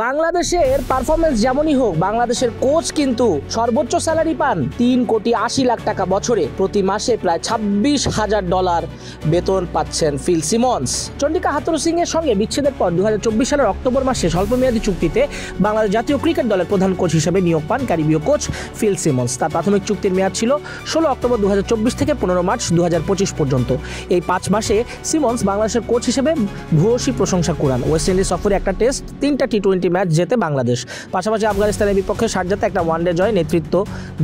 বাংলাদেশের পারফরমেন্স যেমনই হোক, বাংলাদেশের কোচ কিন্তু সর্বোচ্চ স্যালারি পান 3,80,00,000 টাকা বছরে। প্রতি মাসে প্রায় $26,000 বেতন পাচ্ছেন ফিল সিমন্স। চন্ডিকা হাথুরুসিং এর সঙ্গে বিচ্ছেদের পর 2024 সালের অক্টোবর মাসে স্বল্পমেয়াদী চুক্তিতে বাংলাদেশ জাতীয় ক্রিকেট দলের প্রধান কোচ হিসেবে নিয়োগ পান ক্যারিবীয় কোচ ফিল সিমন্স। তার প্রাথমিক চুক্তির মেয়াদ ছিল 16 অক্টোবর 2024 থেকে 15 মার্চ 2025 পর্যন্ত। এই 5 মাসে সিমন্স বাংলাদেশের কোচ হিসেবে ভূয়সী প্রশংসা কুড়ান। ওয়েস্ট ইন্ডিজ সফরে একটা টেস্ট, 3টা টি-20 ম্যাচ জেতে বাংলাদেশ। পাশাপাশি আফগানিস্তানের বিপক্ষে শারজাতে একটা ওয়ানডে জয়ে নেতৃত্ব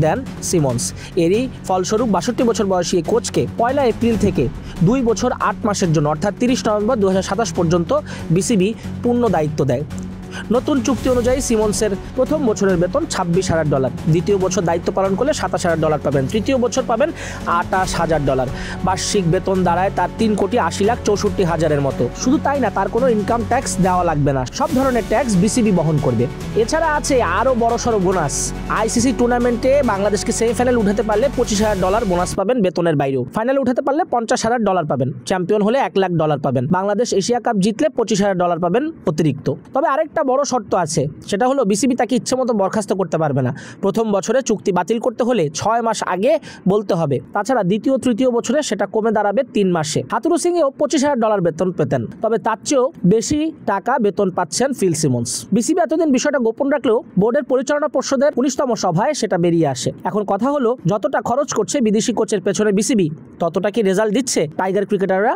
দেন সিমন্স। এরই ফলস্বরূপ 62 বছর বয়সী এই কোচকে 1 এপ্রিল থেকে 2 বছর 8 মাসের জন্য অর্থাৎ 30 নভেম্বর 2027 পর্যন্ত বিসিবি পূর্ণ দায়িত্ব দেয়। নতুন চুক্তি অনুযায়ী সিমন্সের প্রথম বছরের বেতন $26,000, দ্বিতীয় বছর দায়িত্ব পালন করলে $27,000 পাবেন, তৃতীয় বছর পাবেন $28,000। বার্ষিক বেতন দাঁড়ায় তার 3,80,64,000-এর মতো। শুধু তাই না, তার কোনো ইনকাম ট্যাক্স দেওয়া লাগবে না, সব ধরনের ট্যাক্স বিসিবি বহন করবে। এছাড়া আছে আরও বড়সড় বোনাস। আইসিসি টুর্নামেন্টে বাংলাদেশকে সেমিফাইনাল উঠাতে পারলে $25,000 বোনাস পাবেন বেতনের বাইরেও। ফাইনালে উঠাতে পারলে $50,000 পাবেন, চ্যাম্পিয়ন হলে $1,00,000 পাবেন। বাংলাদেশ এশিয়া কাপ জিতলে $25,000 পাবেন অতিরিক্ত। তবে আরেকটা বড় শর্ত আছে, সেটা হলো বিসিবি তাকে ইচ্ছে মতো বরখাস্ত করতে পারবে না। প্রথম বছরে চুক্তি বাতিল করতে হলে 6 মাস আগে বলতে হবে। তাছাড়া দ্বিতীয় তৃতীয় বছরে সেটা কমে দাঁড়াবে 3 মাসে। হাথুরুসিংও $25,000 বেতন পেতেন, তবে তার চেয়েও বেশি টাকা বেতন পাচ্ছেন ফিল সিমন্স। বিসিবি এতদিন বিষয়টা গোপন রাখলেও বোর্ডের পরিচালনা পর্ষদের 19তম সভায় সেটা বেরিয়ে আসে। এখন কথা হলো, যতটা খরচ করছে বিদেশি কোচের পেছনে বিসিবি, ততটা কি রেজাল্ট দিচ্ছে টাইগার ক্রিকেটাররা?